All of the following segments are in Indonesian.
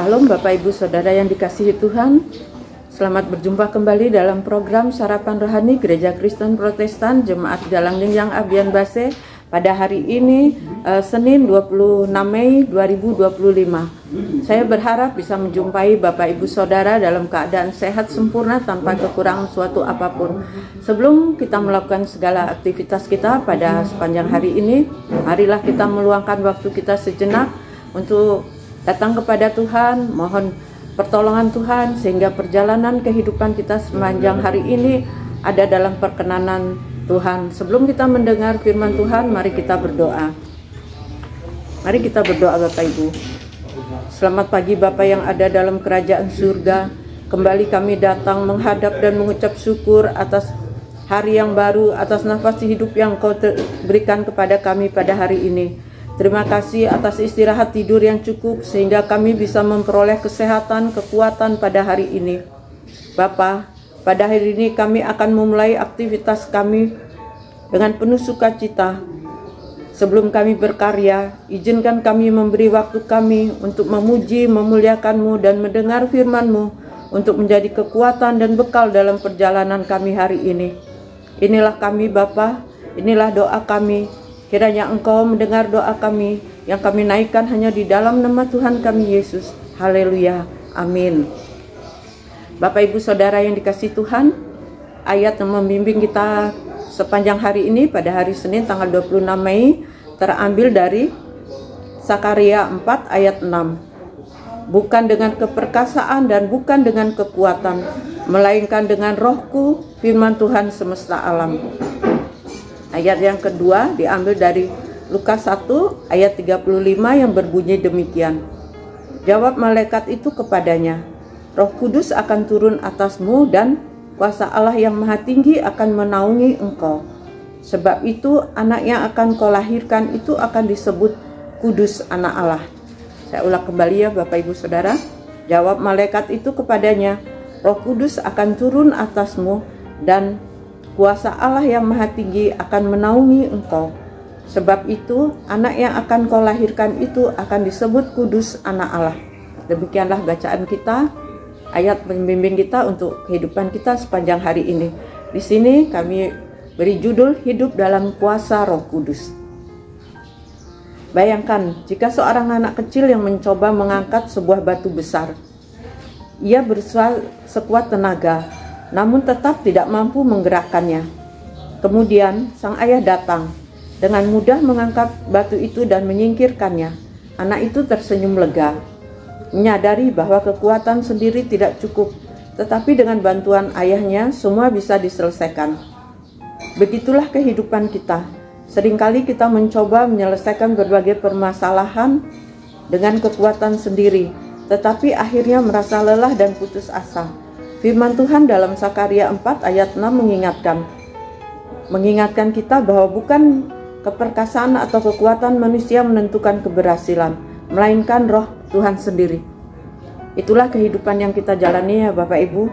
Salam Bapak Ibu Saudara yang dikasihi Tuhan. Selamat berjumpa kembali dalam program Sarapan Rohani Gereja Kristen Protestan Jemaat Galang Lingjang Abian Base pada hari ini Senin 26 Mei 2025. Saya berharap bisa menjumpai Bapak Ibu Saudara dalam keadaan sehat sempurna tanpa kekurangan suatu apapun. Sebelum kita melakukan segala aktivitas kita pada sepanjang hari ini, marilah kita meluangkan waktu kita sejenak untuk datang kepada Tuhan, mohon pertolongan Tuhan sehingga perjalanan kehidupan kita sepanjang hari ini ada dalam perkenanan Tuhan. Sebelum kita mendengar firman Tuhan, mari kita berdoa. Mari kita berdoa Bapak Ibu. Selamat pagi Bapak yang ada dalam kerajaan surga. Kembali kami datang menghadap dan mengucap syukur atas hari yang baru, atas nafas hidup yang Kau berikan kepada kami pada hari ini. Terima kasih atas istirahat tidur yang cukup sehingga kami bisa memperoleh kesehatan, kekuatan pada hari ini. Bapa, pada hari ini kami akan memulai aktivitas kami dengan penuh sukacita. Sebelum kami berkarya, izinkan kami memberi waktu kami untuk memuji, memuliakan-Mu dan mendengar firman-Mu untuk menjadi kekuatan dan bekal dalam perjalanan kami hari ini. Inilah kami Bapa, inilah doa kami. Kiranya Engkau mendengar doa kami yang kami naikkan hanya di dalam nama Tuhan kami Yesus. Haleluya. Amin. Bapak Ibu Saudara yang dikasihi Tuhan, ayat yang membimbing kita sepanjang hari ini pada hari Senin tanggal 26 Mei terambil dari Sakaria 4 ayat 6. Bukan dengan keperkasaan dan bukan dengan kekuatan, melainkan dengan rohku, firman Tuhan semesta alam. Ayat yang kedua diambil dari Lukas 1 ayat 35 yang berbunyi demikian. Jawab malaikat itu kepadanya, Roh Kudus akan turun atasmu dan kuasa Allah yang Maha Tinggi akan menaungi engkau. Sebab itu anak yang akan kau lahirkan itu akan disebut Kudus Anak Allah. Saya ulang kembali ya Bapak Ibu Saudara. Jawab malaikat itu kepadanya, Roh Kudus akan turun atasmu dan kuasa Allah yang Maha Tinggi akan menaungi engkau. Sebab itu anak yang akan kau lahirkan itu akan disebut Kudus Anak Allah. Demikianlah bacaan kita, ayat pembimbing kita untuk kehidupan kita sepanjang hari ini. Di sini kami beri judul Hidup dalam Kuasa Roh Kudus. Bayangkan jika seorang anak kecil yang mencoba mengangkat sebuah batu besar. Ia berusaha sekuat tenaga, namun tetap tidak mampu menggerakkannya. Kemudian sang ayah datang, dengan mudah mengangkat batu itu dan menyingkirkannya. Anak itu tersenyum lega, menyadari bahwa kekuatan sendiri tidak cukup, tetapi dengan bantuan ayahnya semua bisa diselesaikan. Begitulah kehidupan kita. Seringkali kita mencoba menyelesaikan berbagai permasalahan dengan kekuatan sendiri, tetapi akhirnya merasa lelah dan putus asa. Firman Tuhan dalam Sakaria 4 ayat 6 mengingatkan kita bahwa bukan keperkasaan atau kekuatan manusia menentukan keberhasilan, melainkan roh Tuhan sendiri. Itulah kehidupan yang kita jalani ya Bapak Ibu,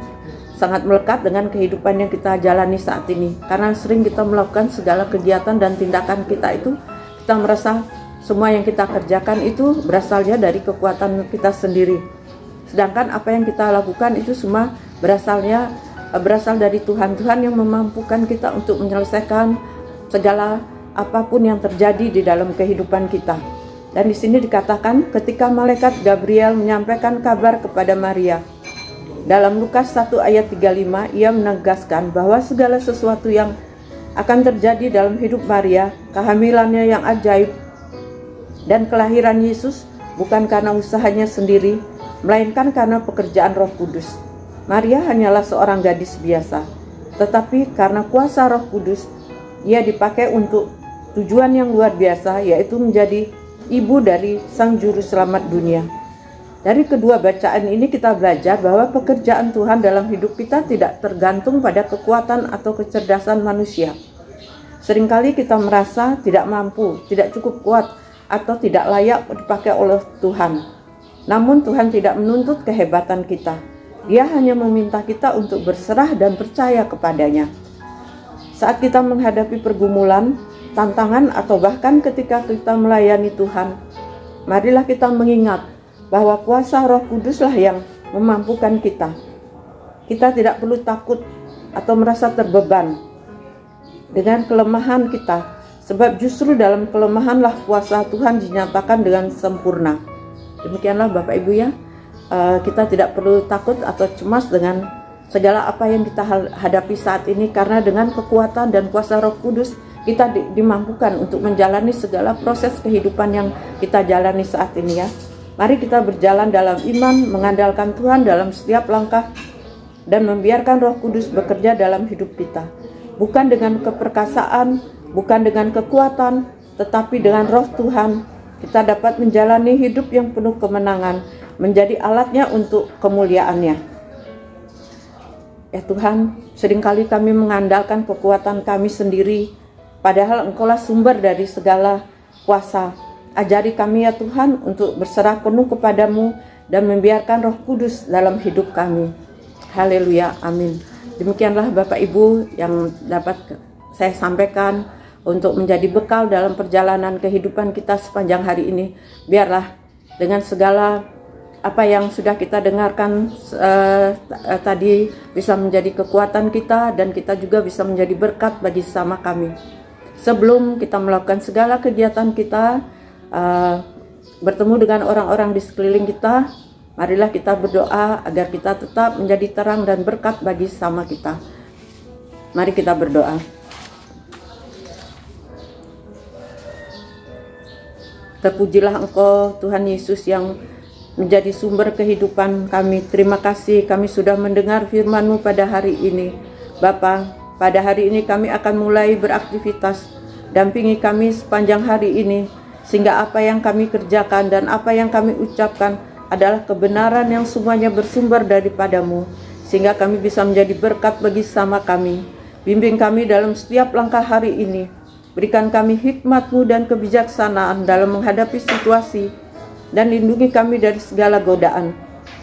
sangat melekat dengan kehidupan yang kita jalani saat ini. Karena sering kita melakukan segala kegiatan dan tindakan kita itu, kita merasa semua yang kita kerjakan itu berasalnya dari kekuatan kita sendiri. Sedangkan apa yang kita lakukan itu semua berasal dari Tuhan. Tuhan yang memampukan kita untuk menyelesaikan segala apapun yang terjadi di dalam kehidupan kita. Dan di sini dikatakan ketika malaikat Gabriel menyampaikan kabar kepada Maria. Dalam Lukas 1 ayat 35 ia menegaskan bahwa segala sesuatu yang akan terjadi dalam hidup Maria, kehamilannya yang ajaib dan kelahiran Yesus bukan karena usahanya sendiri, melainkan karena pekerjaan Roh Kudus. Maria hanyalah seorang gadis biasa, tetapi karena kuasa Roh Kudus, ia dipakai untuk tujuan yang luar biasa, yaitu menjadi ibu dari Sang Juru Selamat dunia. Dari kedua bacaan ini kita belajar bahwa pekerjaan Tuhan dalam hidup kita tidak tergantung pada kekuatan atau kecerdasan manusia. Seringkali kita merasa tidak mampu, tidak cukup kuat, atau tidak layak dipakai oleh Tuhan. Namun Tuhan tidak menuntut kehebatan kita. Dia hanya meminta kita untuk berserah dan percaya kepadanya. Saat kita menghadapi pergumulan, tantangan, atau bahkan ketika kita melayani Tuhan, marilah kita mengingat bahwa kuasa Roh Kuduslah yang memampukan kita. Kita tidak perlu takut atau merasa terbeban dengan kelemahan kita, sebab justru dalam kelemahanlah kuasa Tuhan dinyatakan dengan sempurna. Demikianlah Bapak Ibu ya, kita tidak perlu takut atau cemas dengan segala apa yang kita hadapi saat ini, karena dengan kekuatan dan kuasa Roh Kudus kita dimampukan untuk menjalani segala proses kehidupan yang kita jalani saat ini ya. Mari kita berjalan dalam iman, mengandalkan Tuhan dalam setiap langkah, dan membiarkan Roh Kudus bekerja dalam hidup kita. Bukan dengan keperkasaan, bukan dengan kekuatan, tetapi dengan Roh Tuhan kita dapat menjalani hidup yang penuh kemenangan, menjadi alatnya untuk kemuliaan-Nya. Ya Tuhan, seringkali kami mengandalkan kekuatan kami sendiri, padahal Engkaulah sumber dari segala kuasa. Ajari kami ya Tuhan untuk berserah penuh kepadamu dan membiarkan Roh Kudus dalam hidup kami. Haleluya, amin. Demikianlah Bapak Ibu yang dapat saya sampaikan untuk menjadi bekal dalam perjalanan kehidupan kita sepanjang hari ini. Biarlah dengan segala apa yang sudah kita dengarkan tadi bisa menjadi kekuatan kita, dan kita juga bisa menjadi berkat bagi sesama kami. Sebelum kita melakukan segala kegiatan kita, bertemu dengan orang-orang di sekeliling kita, marilah kita berdoa agar kita tetap menjadi terang dan berkat bagi sesama kita. Mari kita berdoa. Terpujilah Engkau Tuhan Yesus yang menjadi sumber kehidupan kami. Terima kasih kami sudah mendengar firman-Mu pada hari ini. Bapa, pada hari ini kami akan mulai beraktivitas. Dampingi kami sepanjang hari ini, sehingga apa yang kami kerjakan dan apa yang kami ucapkan adalah kebenaran yang semuanya bersumber daripada-Mu, sehingga kami bisa menjadi berkat bagi sesama kami. Bimbing kami dalam setiap langkah hari ini. Berikan kami hikmat-Mu dan kebijaksanaan dalam menghadapi situasi, dan lindungi kami dari segala godaan.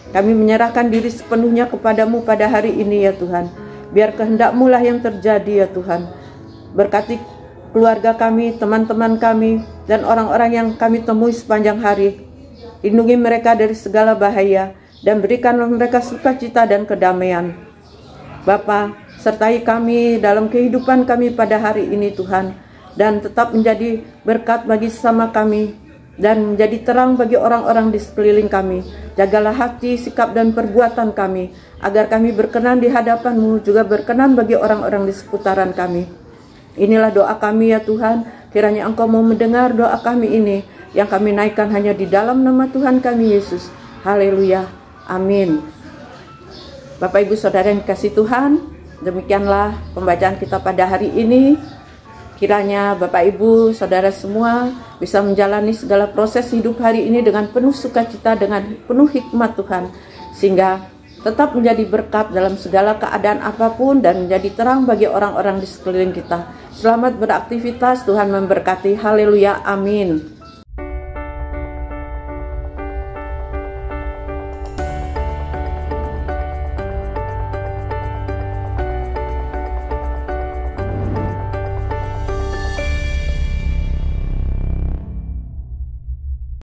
Kami menyerahkan diri sepenuhnya kepadamu pada hari ini ya Tuhan. Biar kehendak-Mu lah yang terjadi ya Tuhan. Berkati keluarga kami, teman-teman kami, dan orang-orang yang kami temui sepanjang hari. Lindungi mereka dari segala bahaya, dan berikanlah mereka sukacita dan kedamaian. Bapa, sertai kami dalam kehidupan kami pada hari ini Tuhan, dan tetap menjadi berkat bagi sesama kami, dan menjadi terang bagi orang-orang di sekeliling kami. Jagalah hati, sikap, dan perbuatan kami, agar kami berkenan di hadapan-Mu, juga berkenan bagi orang-orang di seputaran kami. Inilah doa kami ya Tuhan, kiranya Engkau mau mendengar doa kami ini, yang kami naikkan hanya di dalam nama Tuhan kami Yesus. Haleluya, amin. Bapak Ibu Saudara yang dikasihi Tuhan, demikianlah pembacaan kita pada hari ini. Kiranya Bapak Ibu Saudara semua bisa menjalani segala proses hidup hari ini dengan penuh sukacita, dengan penuh hikmat Tuhan, sehingga tetap menjadi berkat dalam segala keadaan apapun, dan menjadi terang bagi orang-orang di sekeliling kita. Selamat beraktivitas, Tuhan memberkati. Haleluya, amin.